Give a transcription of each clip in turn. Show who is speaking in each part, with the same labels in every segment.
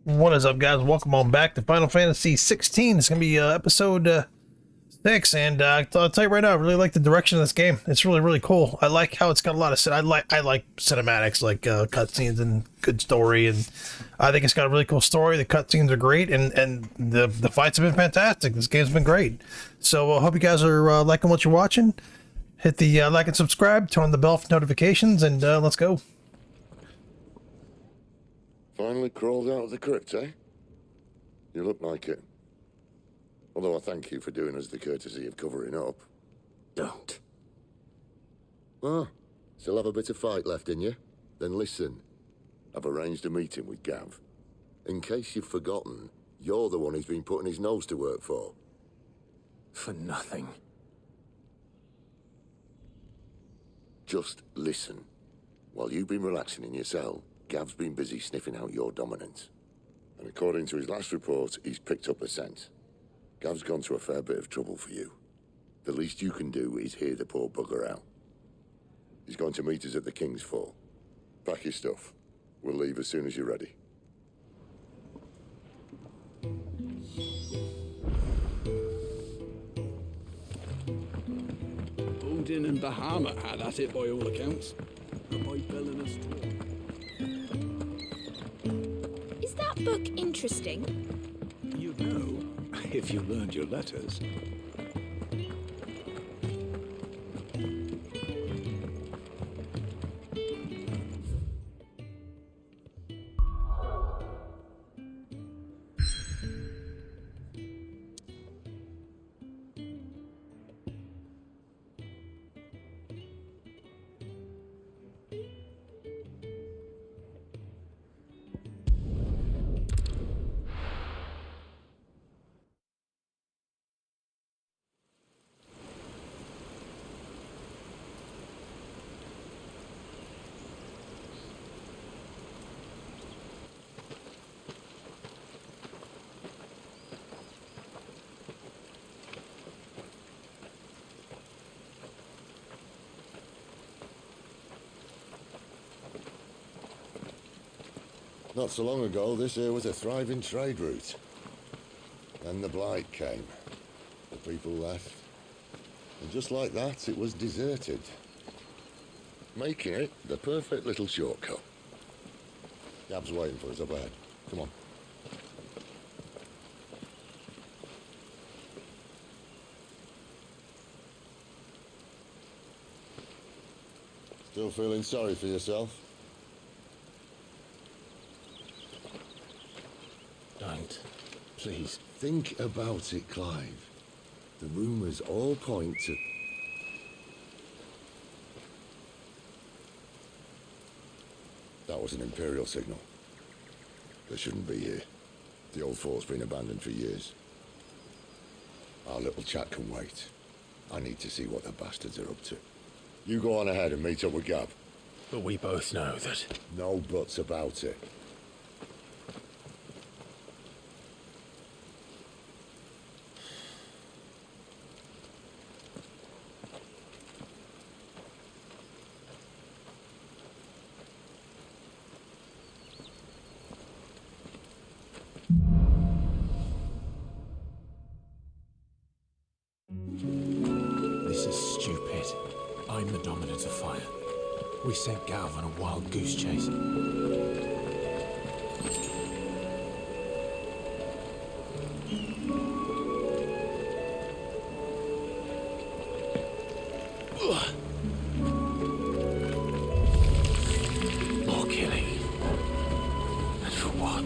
Speaker 1: What is up, guys? Welcome on back to Final Fantasy 16. It's gonna be episode 6, and I'll tell you right now, I really like the direction of this game. It's really cool. I like how it's got a lot of I like cinematics, like cutscenes and good story, and I think it's got a really cool story. The cutscenes are great, and the fights have been fantastic. This game's been great. So I hope you guys are liking what you're watching. Hit the like and subscribe, turn on the bell for notifications, and let's go.
Speaker 2: Finally crawled out of the crypt, eh? You look like it. Although I thank you for doing us the courtesy of covering up.
Speaker 3: Don't.
Speaker 2: Ah, still have a bit of fight left in you? Then listen. I've arranged a meeting with Gav. In case you've forgotten, you're the one he's been putting his nose to work for.
Speaker 3: For nothing.
Speaker 2: Just listen. While you've been relaxing in your cell, Gav's been busy sniffing out your dominance. And according to his last report, he's picked up a scent. Gav's gone to a fair bit of trouble for you. The least you can do is hear the poor bugger out. He's going to meet us at the KINGSFALL. Pack your stuff. We'll leave as soon as you're ready.
Speaker 4: Odin and Bahamut had at it by all accounts. And by belling us too.
Speaker 5: Is that book interesting?
Speaker 6: You know, if you learned your letters.
Speaker 2: Not so long ago, this here was a thriving trade route. Then the Blight came. The people left. And just like that, it was deserted. Making it the perfect little shortcut. Gav's waiting for us up ahead. Come on. Still feeling sorry for yourself?
Speaker 3: Don't. Please.
Speaker 2: Think about it, Clive. The rumours all point to... That was an Imperial signal. They shouldn't be here. The old fort's been abandoned for years. Our little chat can wait. I need to see what the bastards are up to. You go on ahead and meet up with Gav.
Speaker 3: But we both know that.
Speaker 2: No buts about it.
Speaker 3: This is stupid. I'm the dominant of fire. We sent Gav on a wild goose chase. More killing. And for what?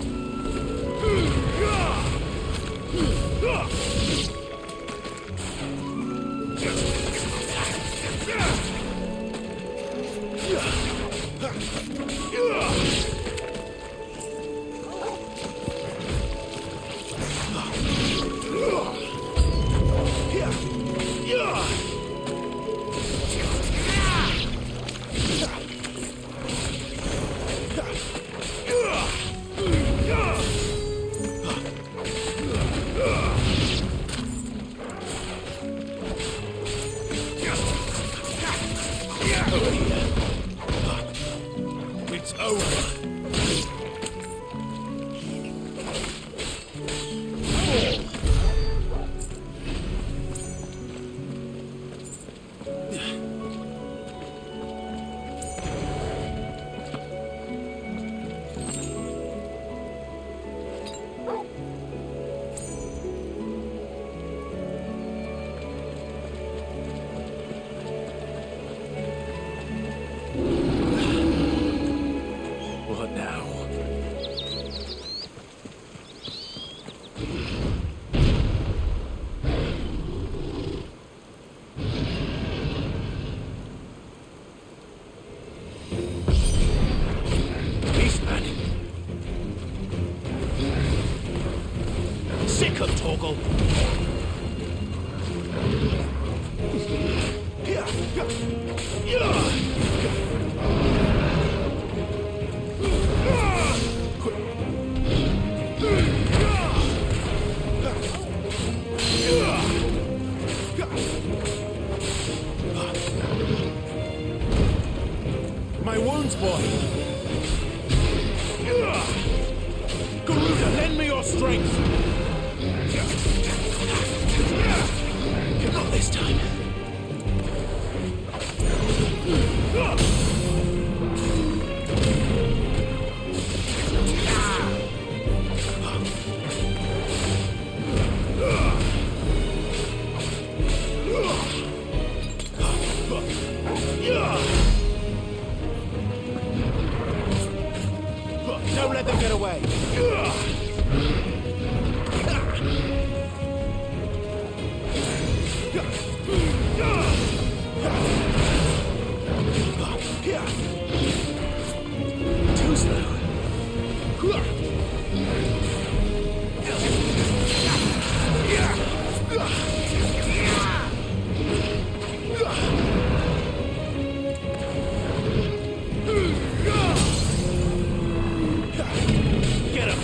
Speaker 3: Sick of Torgal.
Speaker 6: My wounds, boy. Garuda, lend me your strength.
Speaker 3: Not this time.
Speaker 6: Don't let them get away.
Speaker 3: Too slow.
Speaker 6: Get him.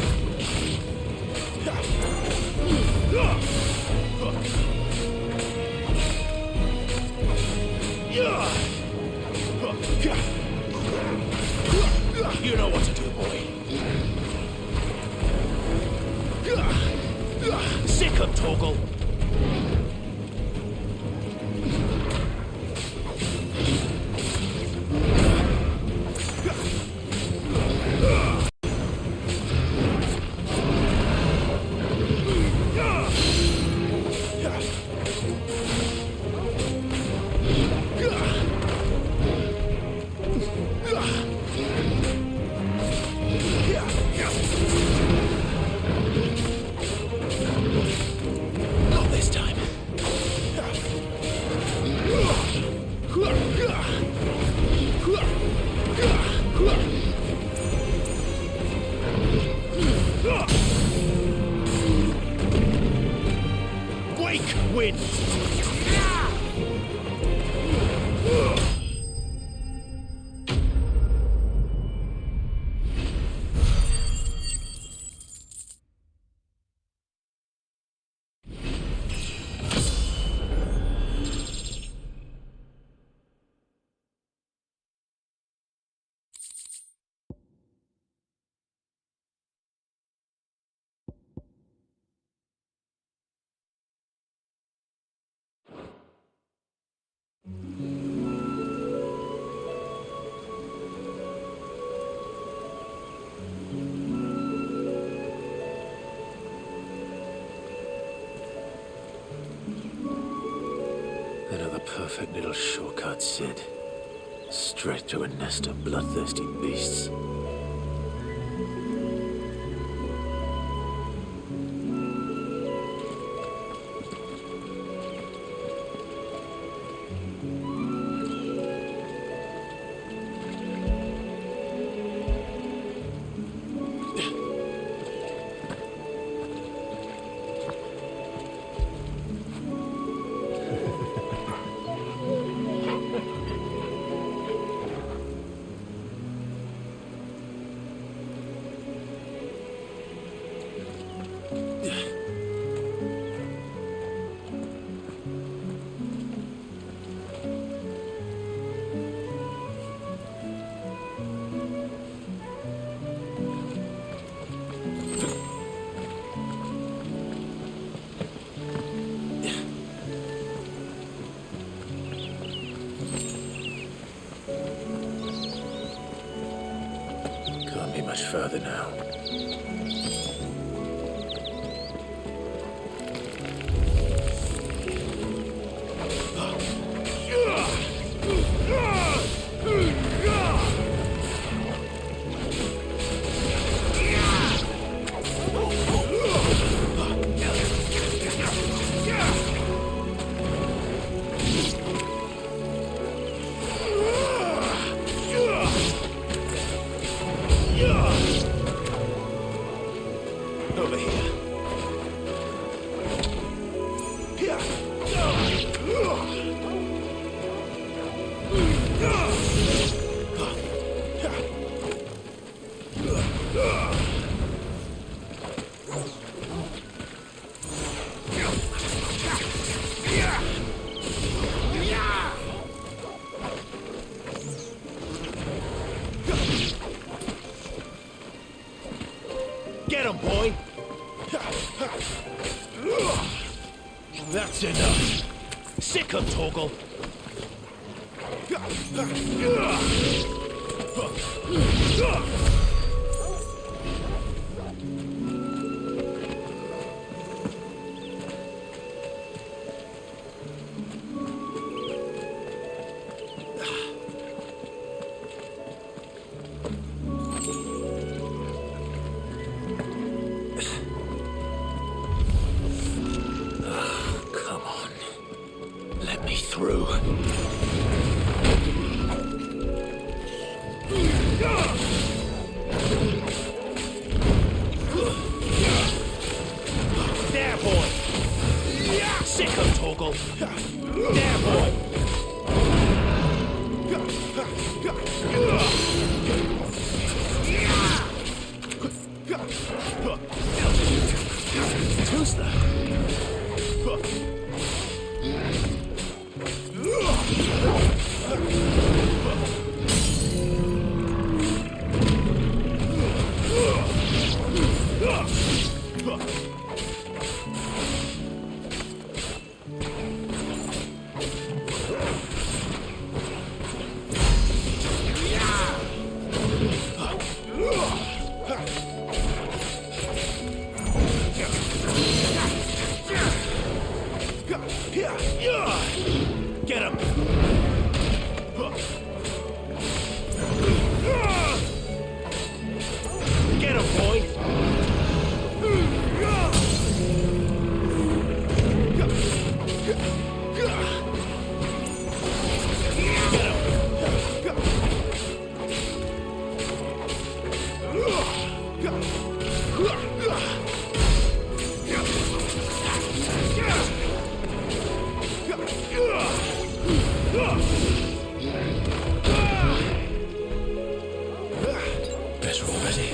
Speaker 3: You know what to do, boy. Sick of Torgal. Not this time.
Speaker 6: Wake, wind.
Speaker 7: Another perfect little shortcut, Sid. Straight to a nest of bloodthirsty beasts. Can't be much further now.
Speaker 6: Over here.
Speaker 7: boy. That's enough. Sick of Torgal. Come on. Let me through. There, boy. Sick of Torgal. There, boy. Who's that? Get him! Get him, boy! Better already.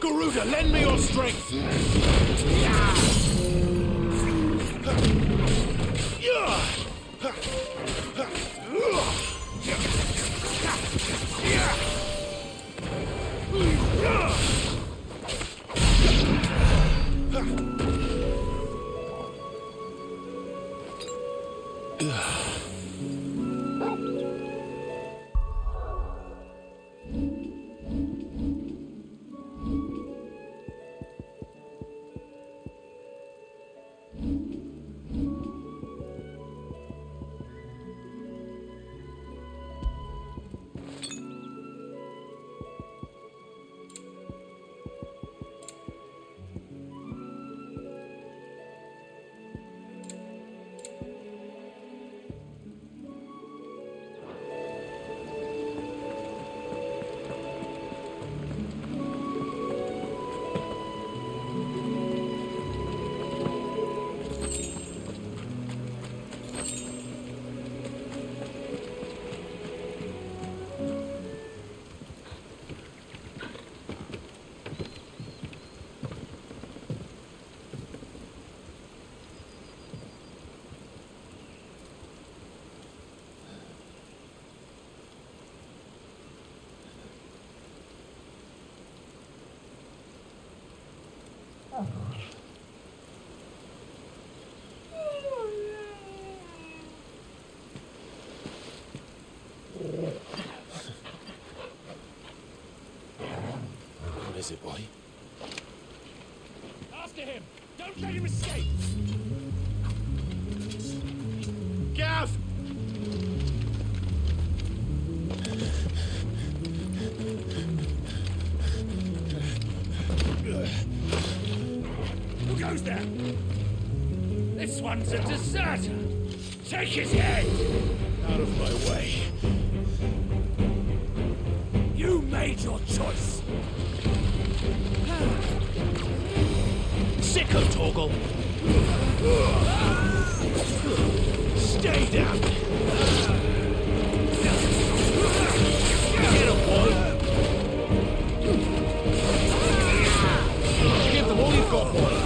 Speaker 7: Garuda, lend me your strength! What is it, boy?
Speaker 4: After him! Don't let him escape!
Speaker 7: Gav!
Speaker 4: Who goes there? This one's a deserter! Take his head!
Speaker 7: Out of my way.
Speaker 4: You made your choice!
Speaker 7: Sick of Torgal. Stay down. Get him, boy. Give them all you've got, boy.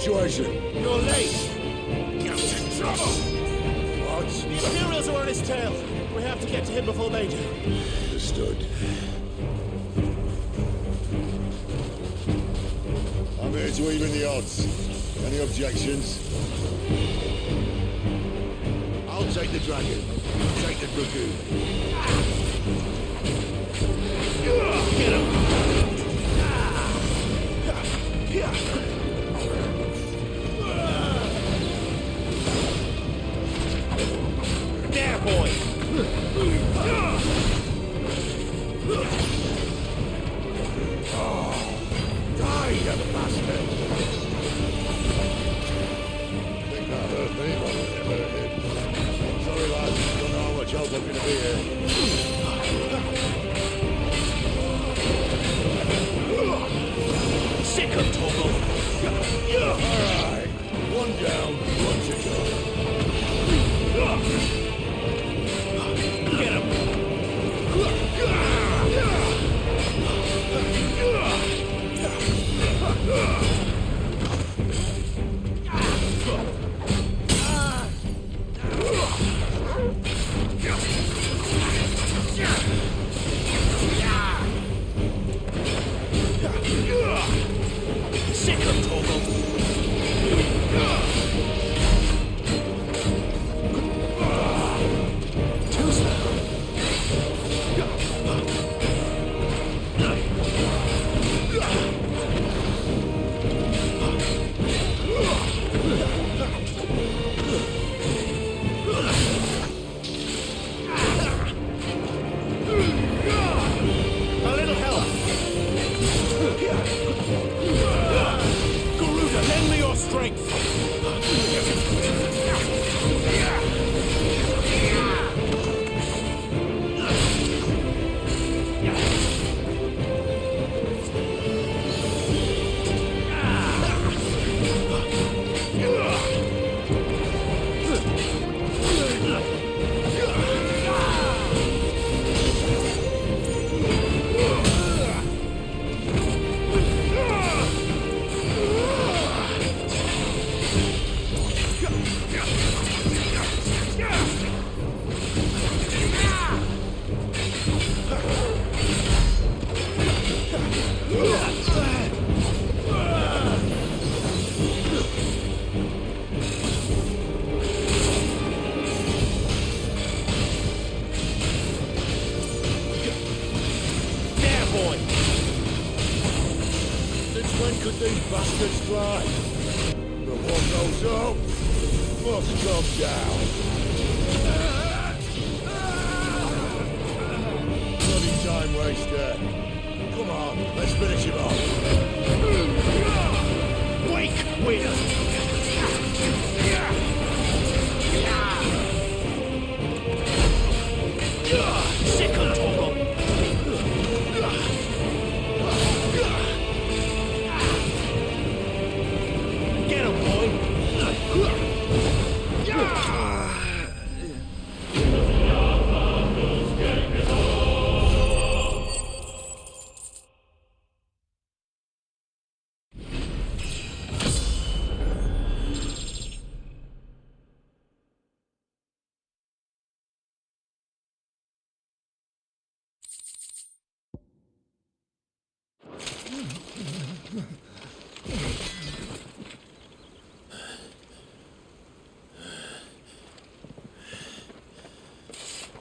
Speaker 2: situation?
Speaker 8: You're late. Gav's in trouble.
Speaker 2: What?
Speaker 8: The Imperials are on his tail. We have to get to him before they do.
Speaker 2: Understood. I'm here to even the odds. Any objections? I'll take the dragon. You take the dragoon.
Speaker 8: Get him. There, boy.
Speaker 2: Die, you bastard! Think I hurt me, but I hurt him. Sorry, lads. Don't know how much help I'm gonna be here.
Speaker 8: Sick of Toggle.
Speaker 2: Alright. One down, one to go.
Speaker 8: Get him. Sick of Toggle. Too slow. A little help. Garuda, lend me your strength. There, boy.
Speaker 2: Since when could these bastards fly? The one goes up, must come down. Bloody time waster. Come on, let's finish him off.
Speaker 8: Wake, Will. Sick of Toggle. Get him, boy.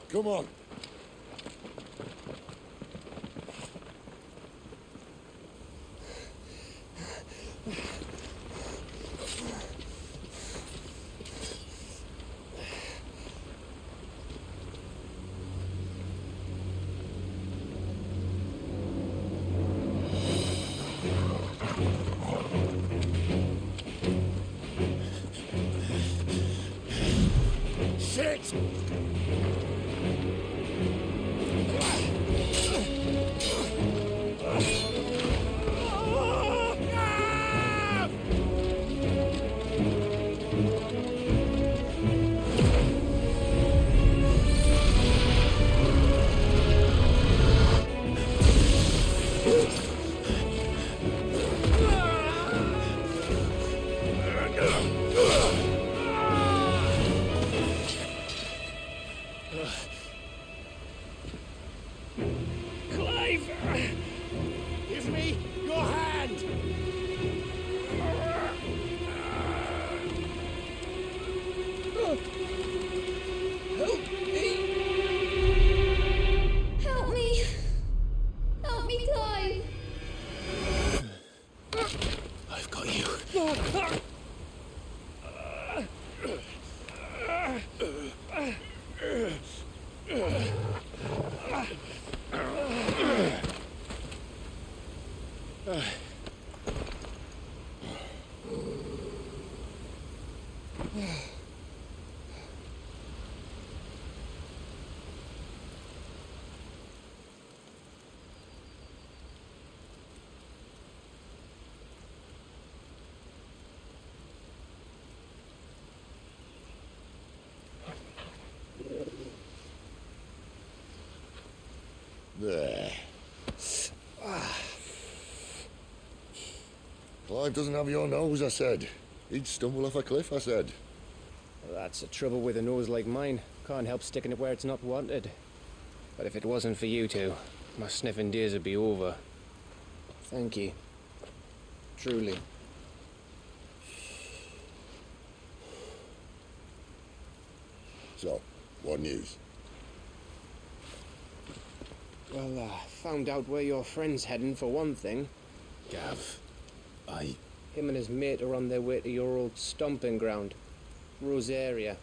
Speaker 2: Come on.
Speaker 8: Shit!
Speaker 4: Clive!
Speaker 8: Give me your hand!
Speaker 5: Help me! Help me, Clive!
Speaker 7: I've got you.
Speaker 2: There. Clive doesn't have your nose, I said. He'd stumble off a cliff, I said.
Speaker 9: Well, that's the trouble with a nose like mine. Can't help sticking it where it's not wanted. But if it wasn't for you two, my sniffing days would be over. Thank you. Truly.
Speaker 2: So, what news?
Speaker 9: Well, found out where your friend's heading for one thing.
Speaker 7: Gav,
Speaker 9: Him and his mate are on their way to your old stomping ground, Rosaria.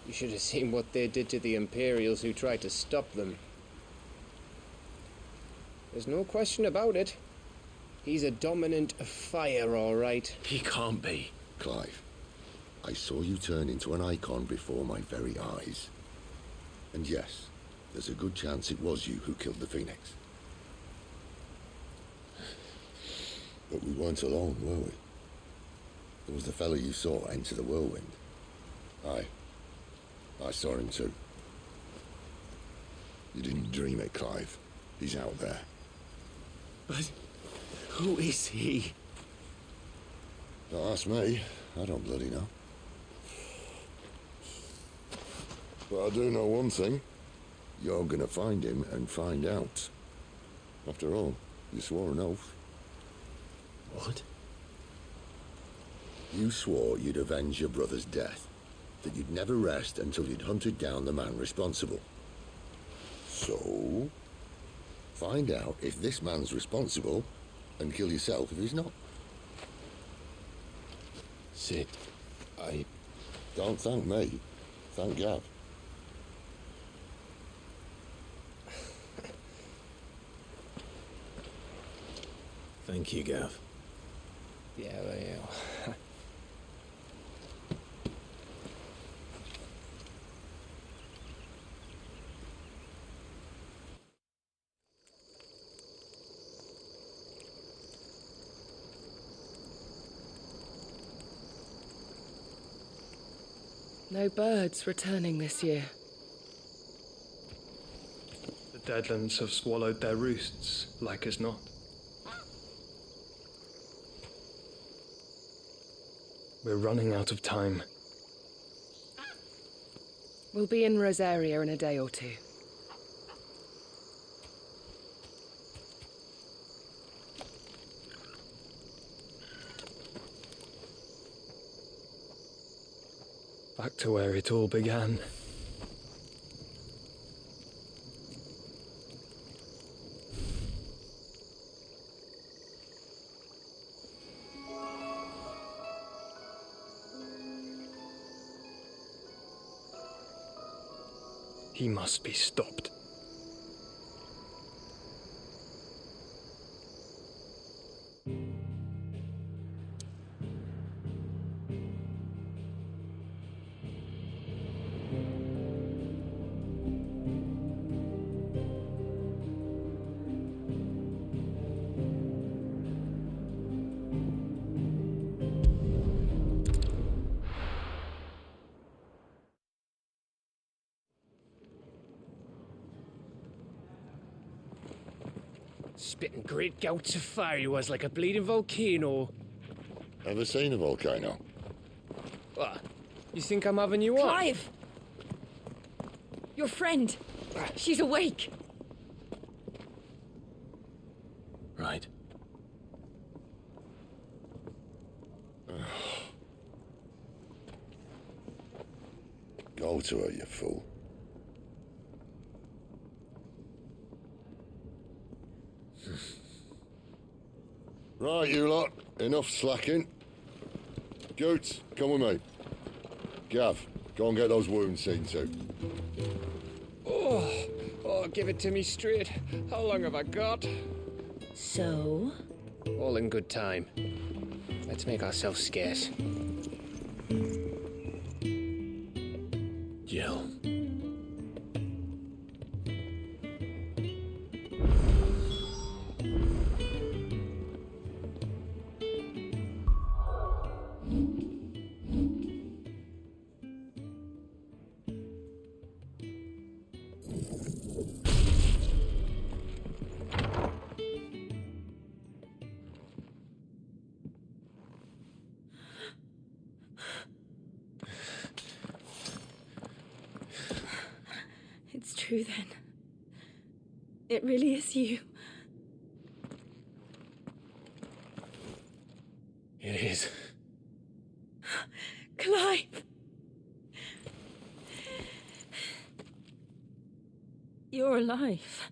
Speaker 9: You should have seen what they did to the Imperials who tried to stop them. There's no question about it. He's a dominant of fire, all right.
Speaker 7: he can't be.
Speaker 2: Clive, I saw you turn into an icon before my very eyes. And yes, there's a good chance it was you who killed the Phoenix. But we weren't alone, were we? There was the fellow you saw enter the whirlwind. I saw him too. You didn't dream it, Clive. He's out there.
Speaker 7: But who is he?
Speaker 2: Don't ask me. I don't bloody know. But I do know one thing. You're gonna find him and find out. After all, you swore an oath.
Speaker 7: What?
Speaker 2: You swore you'd avenge your brother's death, that you'd never rest until you'd hunted down the man responsible. So, find out if this man's responsible, and kill yourself if he's not.
Speaker 7: Sid,
Speaker 2: Don't thank me. Thank Gav.
Speaker 7: Thank you, Gav.
Speaker 9: Yeah, well, yeah.
Speaker 10: No birds returning this year.
Speaker 11: The Deadlands have swallowed their roosts, like as not. We're running out of time.
Speaker 10: We'll be in Rosaria in a day or two.
Speaker 11: Back to where it all began. He must be stopped.
Speaker 9: Spitting great gouts of fire he was, like a bleeding volcano.
Speaker 2: Ever seen a volcano?
Speaker 9: What? You think I'm having you on?
Speaker 10: Clive!
Speaker 12: Your friend. She's awake.
Speaker 7: Right.
Speaker 2: Go to her, you fool. Right, you lot. Enough slacking. Goots, come with me. Gav, go and get those wounds seen to.
Speaker 9: Oh, give it to me straight. How long have I got?
Speaker 12: So?
Speaker 9: All in good time. Let's make ourselves scarce.
Speaker 7: Jill.
Speaker 12: It's true then. It really is you.
Speaker 7: It is.
Speaker 12: Clive! You're alive.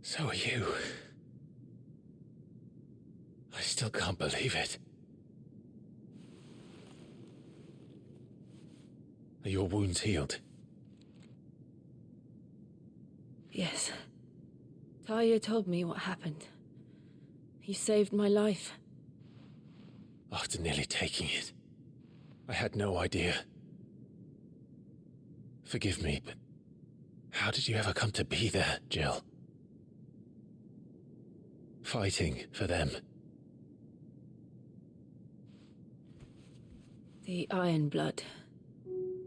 Speaker 7: So are you. I still can't believe it. Are your wounds healed?
Speaker 12: Yes. Talia told me what happened. You saved my life.
Speaker 7: After nearly taking it, I had no idea. Forgive me, but how did you ever come to be there, Jill? Fighting for them.
Speaker 12: The Iron Blood.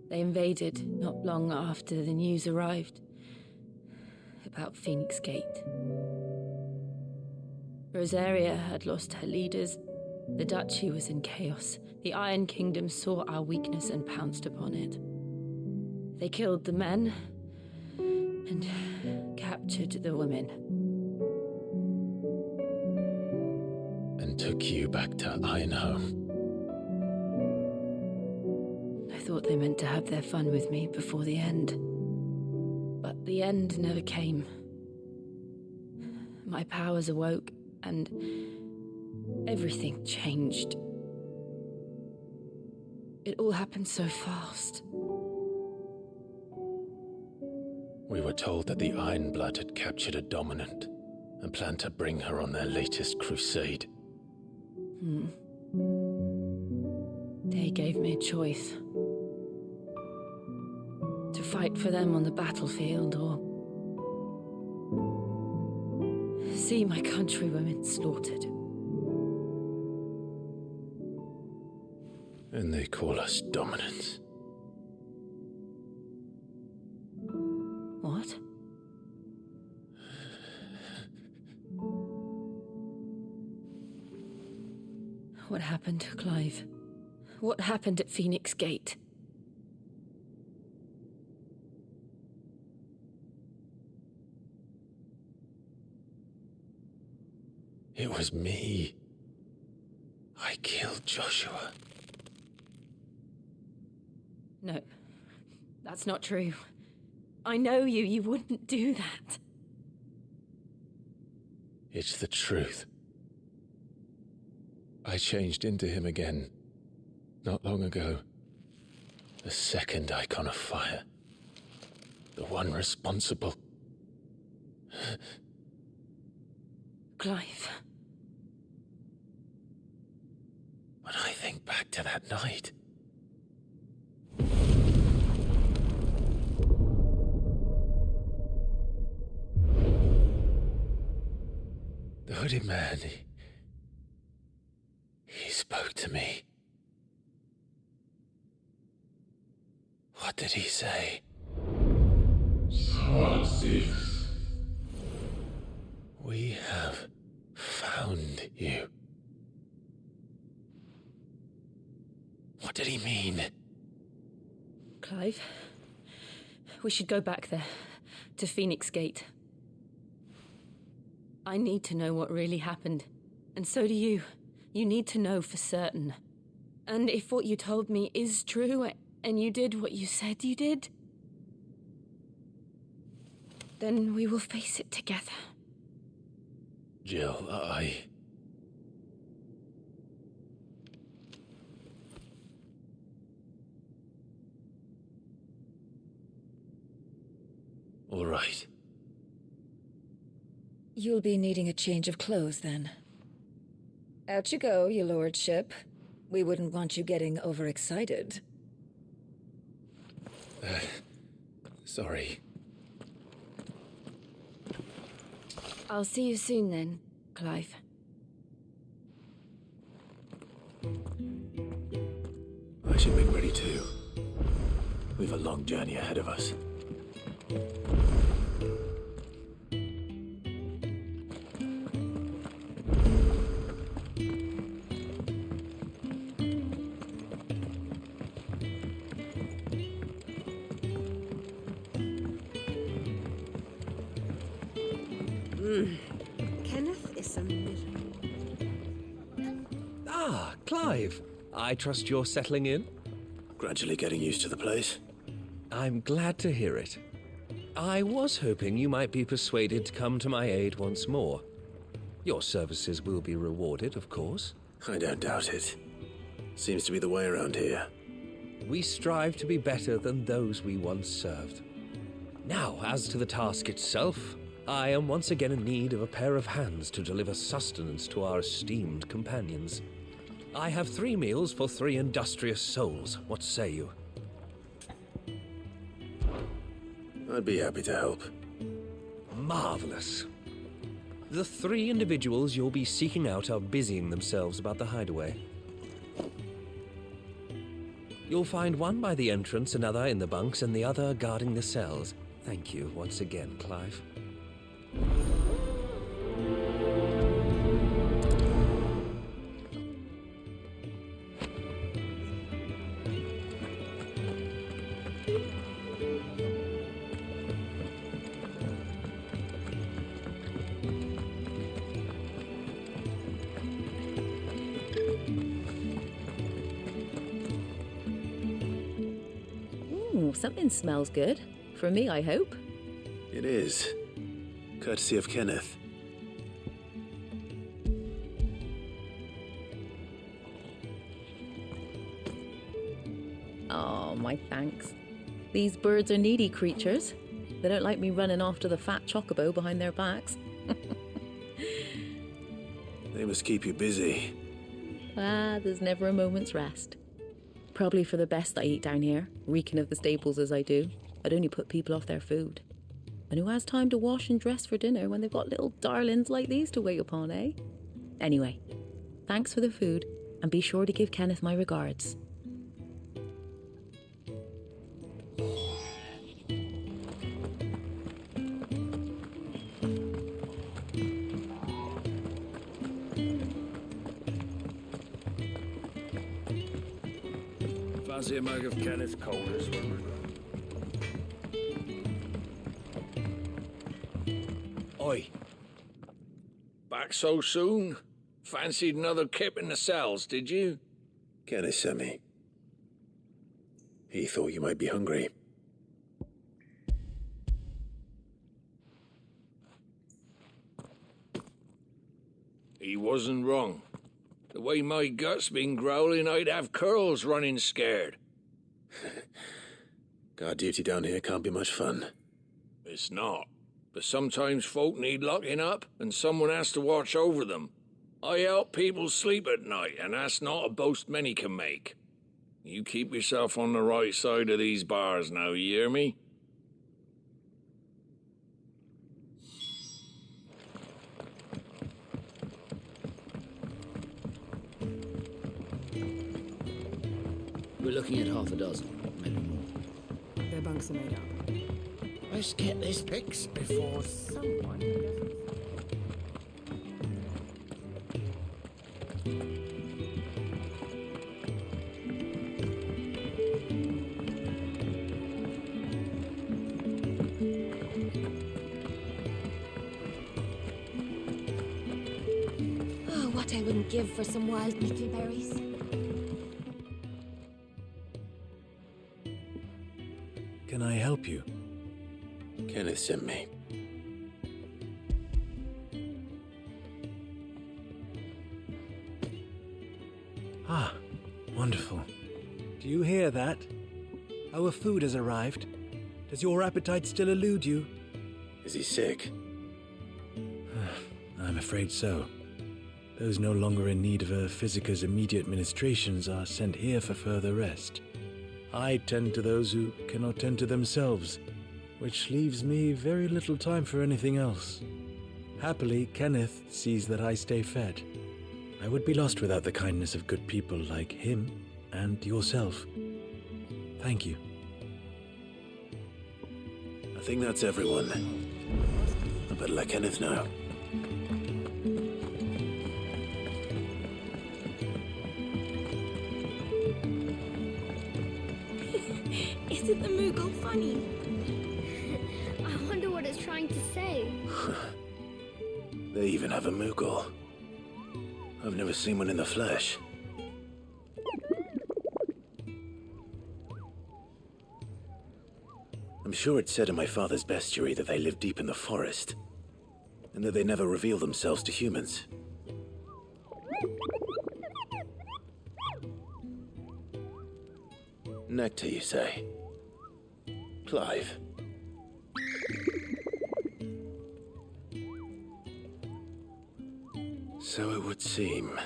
Speaker 12: They invaded not long after the news arrived about Phoenix Gate. Rosaria had lost her leaders. The Duchy was in chaos. The Iron Kingdom saw our weakness and pounced upon it. They killed the men and captured the women.
Speaker 7: And took you back to Ironhome.
Speaker 12: I thought they meant to have their fun with me before the end. But the end never came. My powers awoke, and everything changed. It all happened so fast.
Speaker 7: We were told that the Iron Blood had captured a dominant and planned to bring her on their latest crusade.
Speaker 12: They gave me a choice. To fight for them on the battlefield or see my countrywomen slaughtered.
Speaker 7: And they call us dominants.
Speaker 12: What? What happened, Clive? What happened at Phoenix Gate?
Speaker 7: It was me. I killed Joshua.
Speaker 12: No, that's not true. I know you. You wouldn't do that.
Speaker 7: It's the truth. I changed into him again, not long ago. The second icon of fire. The one responsible.
Speaker 12: Clive.
Speaker 7: When I think back to that night... The hooded man, he spoke to me. What did he say?
Speaker 13: Six.
Speaker 7: We have found you. What did he mean?
Speaker 12: Clive, we should go back there, to Phoenix Gate. I need to know what really happened, and so do you. You need to know for certain. And if what you told me is true, and you did what you said you did, then we will face it together.
Speaker 7: Jill, All right.
Speaker 13: You'll be needing a change of clothes, then. Out you go, your lordship. We wouldn't want you getting overexcited.
Speaker 7: Sorry.
Speaker 12: I'll see you soon then, Clive.
Speaker 7: I should make ready too. We've a long journey ahead of us.
Speaker 14: Kenneth is a miracle.
Speaker 15: Ah, Clive. I trust you're settling in?
Speaker 7: Gradually getting used to the place.
Speaker 15: I'm glad to hear it. I was hoping you might be persuaded to come to my aid once more. Your services will be rewarded, of course.
Speaker 7: I don't doubt it. Seems to be the way around here.
Speaker 15: We strive to be better than those we once served. Now, as to the task itself, I am once again in need of a pair of hands to deliver sustenance to our esteemed companions. I have 3 meals for 3 industrious souls. What say you?
Speaker 7: I'd be happy to help.
Speaker 15: Marvelous. The 3 individuals you'll be seeking out are busying themselves about the hideaway. You'll find one by the entrance, another in the bunks, and the other guarding the cells. Thank you once again, Clive.
Speaker 13: Ooh, something smells good. For me, I hope.
Speaker 7: It is. Courtesy of Kenneth.
Speaker 13: Oh, my thanks. These birds are needy creatures. They don't like me running after the fat chocobo behind their backs.
Speaker 7: They must keep you busy.
Speaker 13: There's never a moment's rest. Probably for the best I eat down here, reeking of the stables as I do. I'd only put people off their food. And who has time to wash and dress for dinner when they've got little darlings like these to wait upon, eh? Anyway, thanks for the food, and be sure to give Kenneth my regards.
Speaker 16: Fancy a mug of Kenneth's coldest when we're done.
Speaker 3: Oi. Back so soon? Fancied another kip in the cells, did you?
Speaker 7: Kenneth sent me. He thought you might be hungry.
Speaker 3: He wasn't wrong. The way my gut's been growling, I'd have curls running scared.
Speaker 7: Guard duty down here can't be much fun.
Speaker 3: It's not. But sometimes folk need locking up, and someone has to watch over them. I help people sleep at night, and that's not a boast many can make. You keep yourself on the right side of these bars now, you hear me?
Speaker 17: We're looking at half a dozen, maybe more.
Speaker 10: Their bunks are made up.
Speaker 4: Let's get this fixed before someone doesn't.
Speaker 5: I wouldn't give for some wild mickleberries.
Speaker 6: Can I help you?
Speaker 7: Kenneth sent me.
Speaker 6: Ah, wonderful. Do you hear that? Our food has arrived. Does your appetite still elude you?
Speaker 7: Is he sick?
Speaker 6: I'm afraid so. Those no longer in need of a physicker's immediate ministrations are sent here for further rest. I tend to those who cannot tend to themselves, which leaves me very little time for anything else. Happily, Kenneth sees that I stay fed. I would be lost without the kindness of good people like him and yourself. Thank you.
Speaker 7: I think that's everyone. I better let Kenneth know.
Speaker 5: Isn't the Moogle funny? I wonder what it's trying to say.
Speaker 7: They even have a Moogle. I've never seen one in the flesh. I'm sure it said in my father's bestiary that they live deep in the forest, and that they never reveal themselves to humans. Nectar, you say? Clive. So it would seem.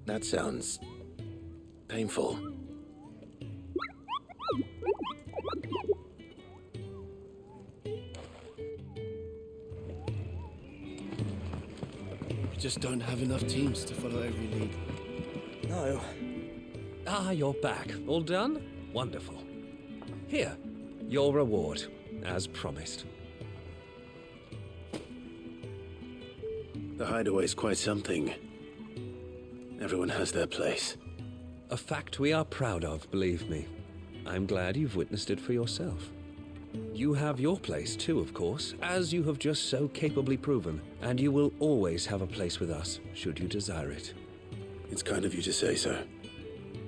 Speaker 7: That sounds painful.
Speaker 8: We just don't have enough teams to follow every lead.
Speaker 15: No. Ah, you're back. All done? Wonderful. Here, your reward, as promised.
Speaker 7: The hideaway's quite something. Everyone has their place.
Speaker 15: A fact we are proud of, believe me. I'm glad you've witnessed it for yourself. You have your place too, of course, as you have just so capably proven, and you will always have a place with us, should you desire it.
Speaker 7: It's kind of you to say so.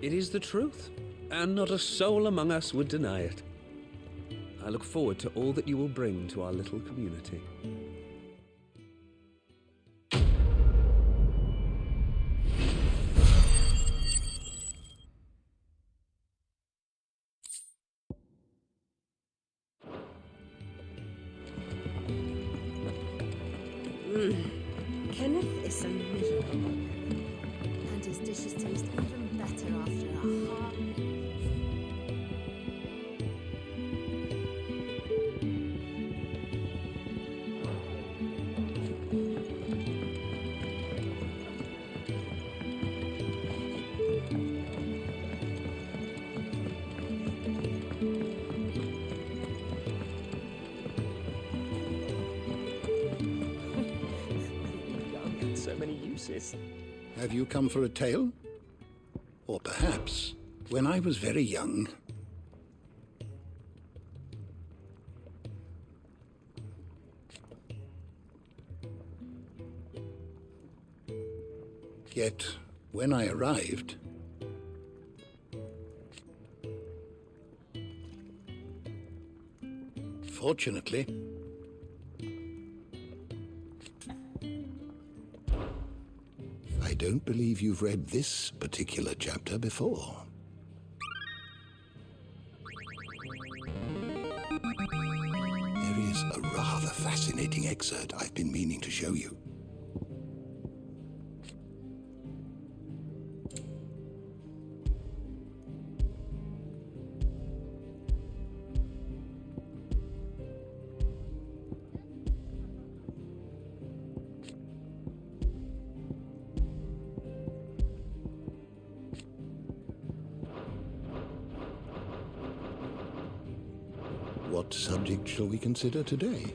Speaker 15: It is the truth, and not a soul among us would deny it. I look forward to all that you will bring to our little community.
Speaker 14: Kenneth is a miracle. And his dishes taste even better after a hot...
Speaker 9: So many uses.
Speaker 18: Have you come for a tale? Or perhaps, when I was very young... Yet, when I arrived... Fortunately... I don't believe you've read this particular chapter before. There is a rather fascinating excerpt I've been meaning to show you. What subject shall we consider today?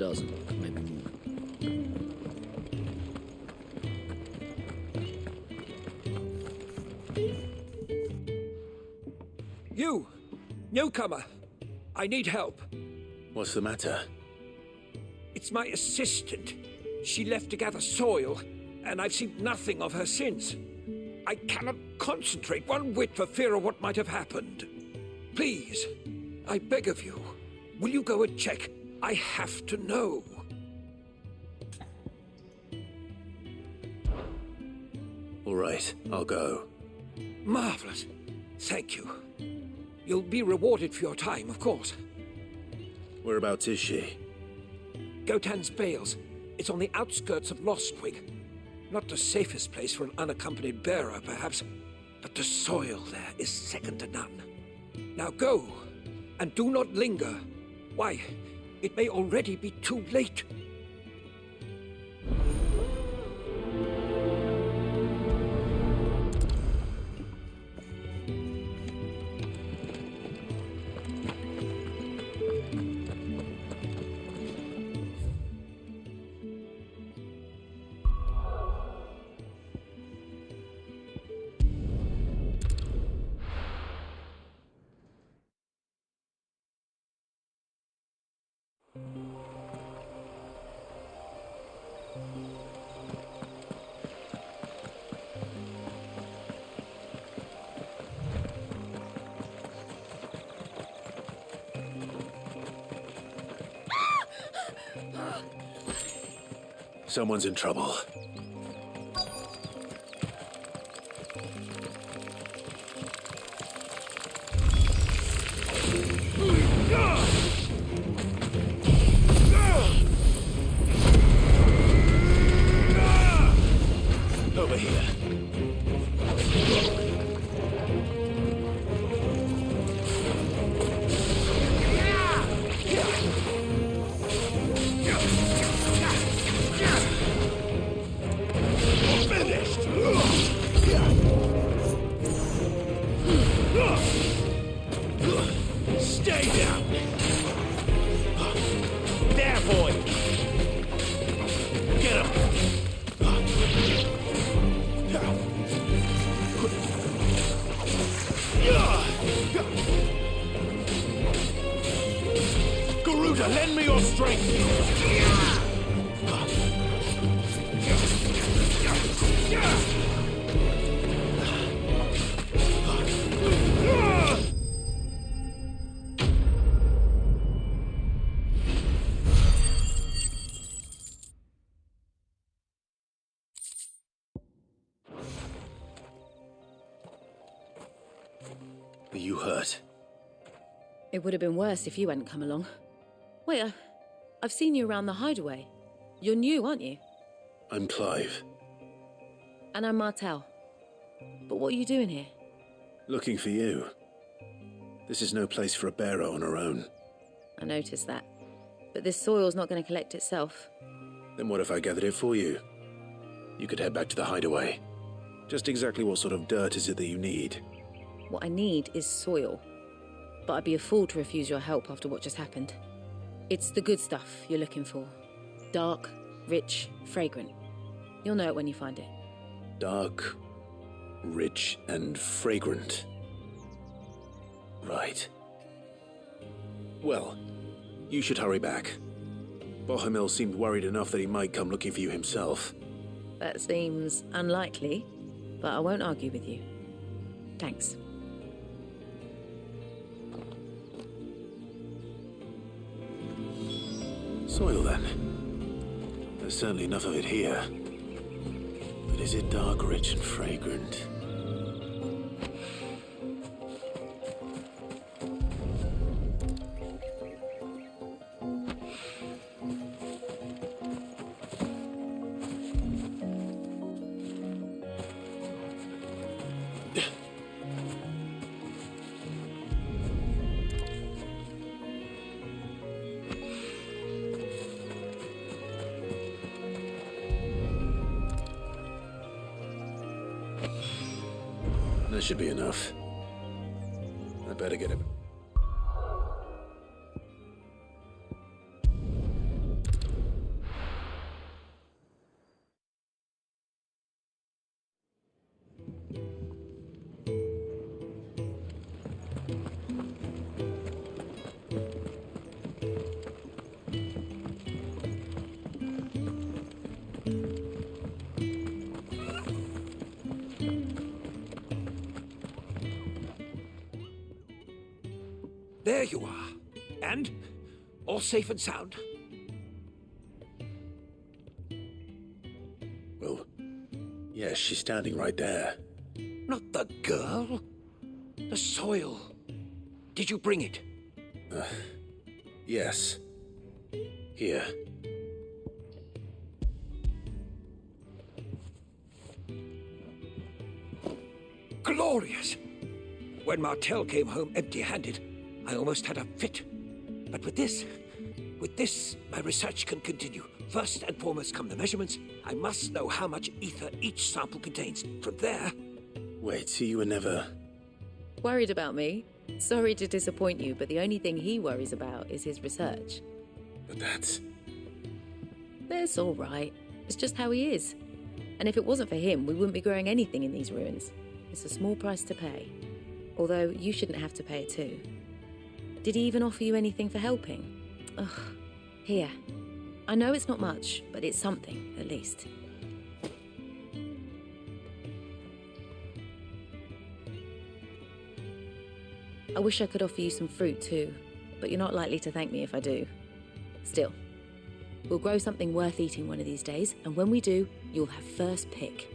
Speaker 17: dozen, maybe more.
Speaker 15: You! Newcomer! I need help.
Speaker 7: What's the matter?
Speaker 15: It's my assistant. She left to gather soil, and I've seen nothing of her since. I cannot concentrate one whit for fear of what might have happened. Please, I beg of you, will you go and check? I have to know.
Speaker 7: All right, I'll go.
Speaker 15: Marvelous. Thank you. You'll be rewarded for your time, of course.
Speaker 7: Whereabouts is she?
Speaker 15: Gotan's Bales. It's on the outskirts of Lostwig. Not the safest place for an unaccompanied bearer, perhaps, but the soil there is second to none. Now go, and do not linger. Why, it may already be too late.
Speaker 7: Someone's in trouble. Over here.
Speaker 4: Stay down! There, boy! Get him! Garuda, lend me your strength!
Speaker 7: Are you hurt?
Speaker 13: It would have been worse if you hadn't come along. Wait, I've seen you around the hideaway. You're new, aren't you?
Speaker 7: I'm Clive.
Speaker 13: And I'm Martel. But what are you doing here?
Speaker 7: Looking for you. This is no place for a bearer on her own.
Speaker 13: I noticed that. But this soil's not going to collect itself.
Speaker 7: Then what if I gathered it for you? You could head back to the hideaway. Just exactly what sort of dirt is it that you need?
Speaker 13: What I need is soil. But I'd be a fool to refuse your help after what just happened. It's the good stuff you're looking for. Dark, rich, fragrant. You'll know it when you find it.
Speaker 7: Dark, rich, and fragrant. Right. Well, you should hurry back. Bohemil seemed worried enough that he might come looking for you himself.
Speaker 13: That seems unlikely, but I won't argue with you. Thanks.
Speaker 7: Soil, then. There's certainly enough of it here. But is it dark, rich, and fragrant? That should be enough. I better get it.
Speaker 19: There you are. And all safe and sound?
Speaker 7: Well, yes, she's standing right there.
Speaker 19: Not the girl. The soil. Did you bring it?
Speaker 7: Yes. Here.
Speaker 19: Glorious! When Martel came home empty-handed, I almost had a fit. But with this, my research can continue. First and foremost come the measurements. I must know how much ether each sample contains. From there...
Speaker 7: Wait, so you were never...
Speaker 13: Worried about me? Sorry to disappoint you, but the only thing he worries about is his research.
Speaker 7: But that's...
Speaker 13: That's all right. It's just how he is. And if it wasn't for him, we wouldn't be growing anything in these ruins. It's a small price to pay. Although, you shouldn't have to pay it too. Did he even offer you anything for helping? Ugh. Here. I know it's not much, but it's something, at least. I wish I could offer you some fruit too, but you're not likely to thank me if I do. Still, we'll grow something worth eating one of these days, and when we do, you'll have first pick.